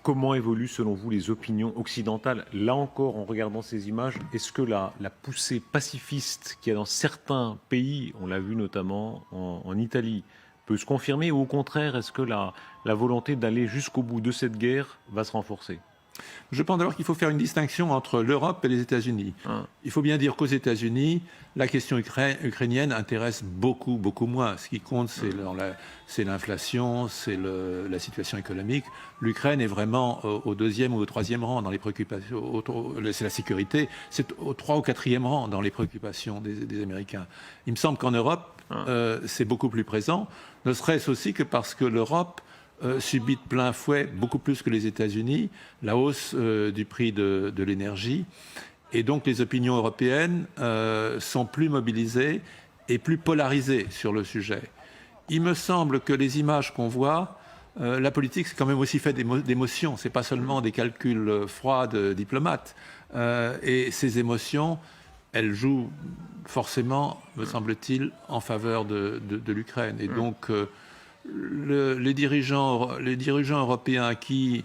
Comment évoluent selon vous les opinions occidentales? Là encore, en regardant ces images, est-ce que la poussée pacifiste qu'il y a dans certains pays, on l'a vu notamment en Italie, peut se confirmer, ou au contraire, est-ce que la volonté d'aller jusqu'au bout de cette guerre va se renforcer? Je pense d'abord qu'il faut faire une distinction entre l'Europe et les États-Unis. Il faut bien dire qu'aux États-Unis, la question ukrainienne intéresse beaucoup, beaucoup moins. Ce qui compte, c'est l'inflation, c'est la situation économique. L'Ukraine est vraiment au deuxième ou au troisième rang dans les préoccupations. C'est la sécurité, c'est au 3 ou 4e rang dans les préoccupations des Américains. Il me semble qu'en Europe, c'est beaucoup plus présent, ne serait-ce aussi que parce que l'Europe subit de plein fouet, beaucoup plus que les États-Unis, la hausse du prix de l'énergie. Et donc les opinions européennes sont plus mobilisées et plus polarisées sur le sujet. Il me semble que les images qu'on voit, la politique, c'est quand même aussi fait d'émotions. C'est pas seulement des calculs froids de diplomates. Et ces émotions, elles jouent forcément, me semble-t-il, en faveur de l'Ukraine. Et donc les dirigeants européens qui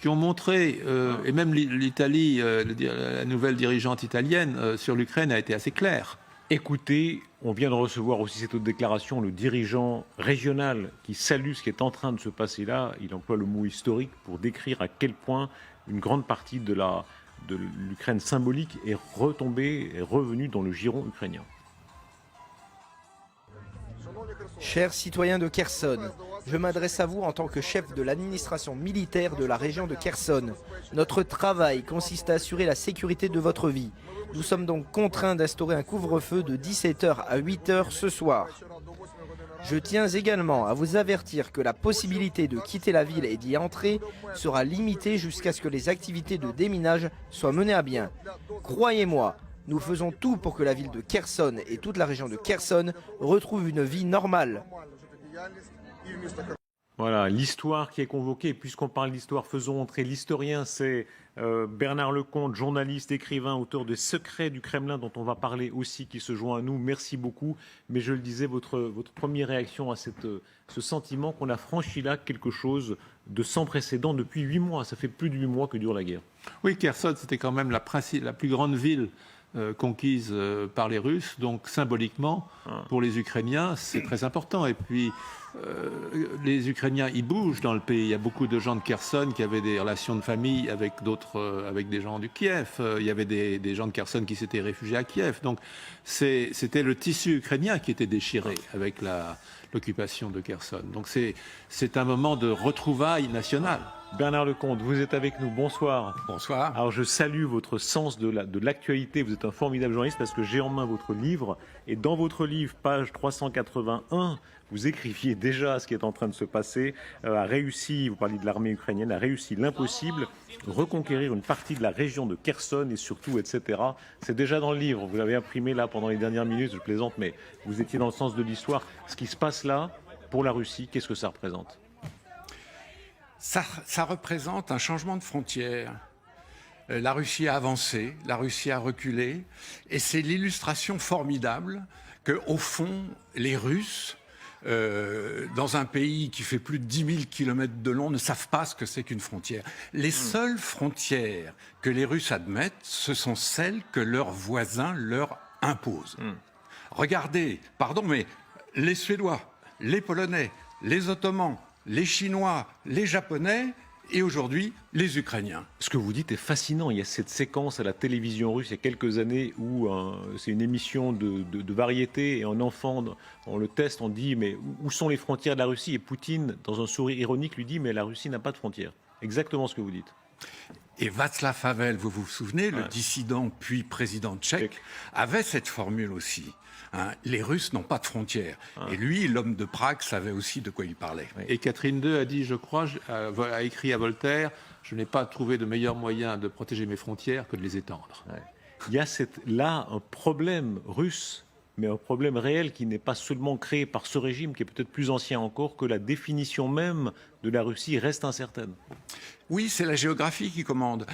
ont montré, et même l'Italie, la nouvelle dirigeante italienne sur l'Ukraine a été assez claire. Écoutez, on vient de recevoir aussi cette autre déclaration, le dirigeant régional qui salue ce qui est en train de se passer là. Il emploie le mot historique pour décrire à quel point une grande partie de l'Ukraine symbolique est revenue dans le giron ukrainien. Chers citoyens de Kherson, je m'adresse à vous en tant que chef de l'administration militaire de la région de Kherson. Notre travail consiste à assurer la sécurité de votre vie. Nous sommes donc contraints d'instaurer un couvre-feu de 17h à 8h ce soir. Je tiens également à vous avertir que la possibilité de quitter la ville et d'y entrer sera limitée jusqu'à ce que les activités de déminage soient menées à bien. Croyez-moi, nous faisons tout pour que la ville de Kherson et toute la région de Kherson retrouvent une vie normale. Voilà, l'histoire qui est convoquée. Puisqu'on parle d'histoire, faisons entrer l'historien. C'est Bernard Lecomte, journaliste, écrivain, auteur des Secrets du Kremlin, dont on va parler aussi, qui se joint à nous. Merci beaucoup. Mais je le disais, votre première réaction à ce sentiment qu'on a franchi là quelque chose de sans précédent depuis 8 mois. Ça fait plus de 8 mois que dure la guerre. Oui, Kherson, c'était quand même la plus grande ville conquise par les Russes, donc symboliquement, pour les Ukrainiens, c'est très important. Et puis, les Ukrainiens, ils bougent dans le pays. Il y a beaucoup de gens de Kherson qui avaient des relations de famille avec avec des gens du Kiev. Il y avait des gens de Kherson qui s'étaient réfugiés à Kiev. Donc, c'était le tissu ukrainien qui était déchiré avec l'occupation de Kherson. Donc, c'est un moment de retrouvailles nationales. Bernard Lecomte, vous êtes avec nous. Bonsoir. Bonsoir. Alors je salue votre sens de l'actualité. Vous êtes un formidable journaliste parce que j'ai en main votre livre. Et dans votre livre, page 381, vous écriviez déjà ce qui est en train de se passer. A réussi, vous parliez de l'armée ukrainienne, a réussi l'impossible, reconquérir une partie de la région de Kherson et surtout, etc. C'est déjà dans le livre. Vous l'avez imprimé là pendant les dernières minutes. Je plaisante, mais vous étiez dans le sens de l'histoire. Ce qui se passe là, pour la Russie, qu'est-ce que ça représente ? Ça représente un changement de frontière. La Russie a avancé, la Russie a reculé, et c'est l'illustration formidable que, au fond, les Russes, dans un pays qui fait plus de 10 000 km de long, ne savent pas ce que c'est qu'une frontière. Les seules frontières que les Russes admettent, ce sont celles que leurs voisins leur imposent. Regardez, pardon, mais les Suédois, les Polonais, les Ottomans, les Chinois, les Japonais et aujourd'hui les Ukrainiens. Ce que vous dites est fascinant. Il y a cette séquence à la télévision russe il y a quelques années où c'est une émission de variété et un enfant, on le teste, on dit mais où sont les frontières de la Russie? Et Poutine, dans un sourire ironique, lui dit mais la Russie n'a pas de frontières. Exactement ce que vous dites. Et Václav Havel, vous vous souvenez, le dissident puis président tchèque, avait cette formule aussi. Hein, les Russes n'ont pas de frontières. Et lui, l'homme de Prague, savait aussi de quoi il parlait. Et Catherine II a dit, je crois, a écrit à Voltaire, je n'ai pas trouvé de meilleur moyen de protéger mes frontières que de les étendre. Il y a là un problème russe, mais un problème réel qui n'est pas seulement créé par ce régime, qui est peut-être plus ancien encore, que la définition même de la Russie reste incertaine. Oui, c'est la géographie qui commande.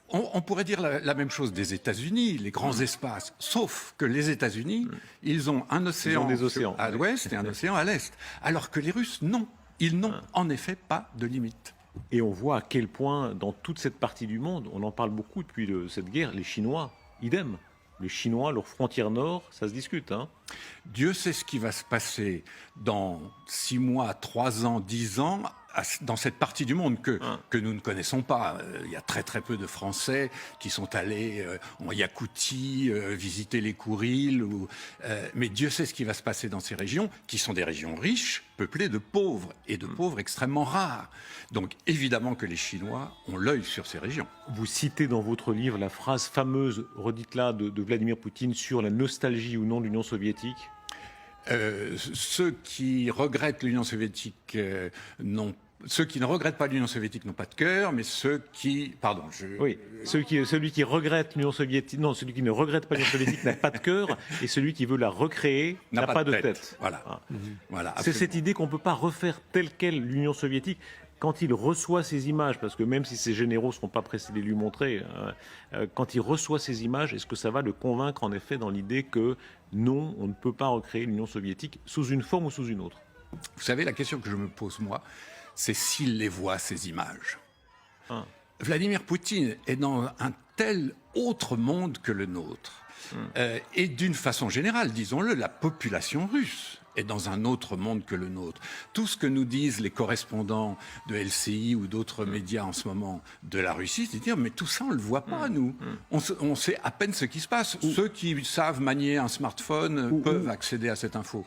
On pourrait dire la même chose des États-Unis, les grands espaces, sauf que les États-Unis, ils ont un océan à l'ouest et un océan à l'est, alors que les Russes, non. Ils n'ont en effet pas de limite. Et on voit à quel point, dans toute cette partie du monde, on en parle beaucoup depuis cette guerre, les Chinois, idem. Les Chinois, leur frontière nord, ça se discute. Hein. Dieu sait ce qui va se passer dans 6 mois, 3 ans, 10 ans, dans cette partie du monde que nous ne connaissons pas. Il y a très très peu de Français qui sont allés en Yakoutie visiter les Kourils. Mais Dieu sait ce qui va se passer dans ces régions, qui sont des régions riches, peuplées de pauvres, et de pauvres extrêmement rares. Donc évidemment que les Chinois ont l'œil sur ces régions. Vous citez dans votre livre la phrase fameuse, redites-là, de Vladimir Poutine sur la nostalgie ou non de l'Union soviétique. Ceux qui regrettent l'Union soviétique ceux qui ne regrettent pas l'Union soviétique n'ont pas de cœur, mais ceux qui... Pardon, Oui, celui qui regrette l'Union soviétique... Non, celui qui ne regrette pas l'Union soviétique n'a pas de cœur, et celui qui veut la recréer n'a pas de tête. Voilà. Voilà, c'est cette idée qu'on ne peut pas refaire telle quelle l'Union soviétique quand il reçoit ces images, parce que même si ces généraux ne seront pas pressés de lui montrer, quand il reçoit ces images, est-ce que ça va le convaincre en effet dans l'idée que non, on ne peut pas recréer l'Union soviétique sous une forme ou sous une autre? Vous savez, la question que je me pose, moi, c'est s'il les voit, ces images. Vladimir Poutine est dans un tel autre monde que le nôtre. Et d'une façon générale, disons-le, la population russe est dans un autre monde que le nôtre. Tout ce que nous disent les correspondants de LCI ou d'autres médias en ce moment de la Russie, c'est de dire mais tout ça on le voit pas nous. On sait à peine ce qui se passe. Ceux qui savent manier un smartphone peuvent accéder à cette info.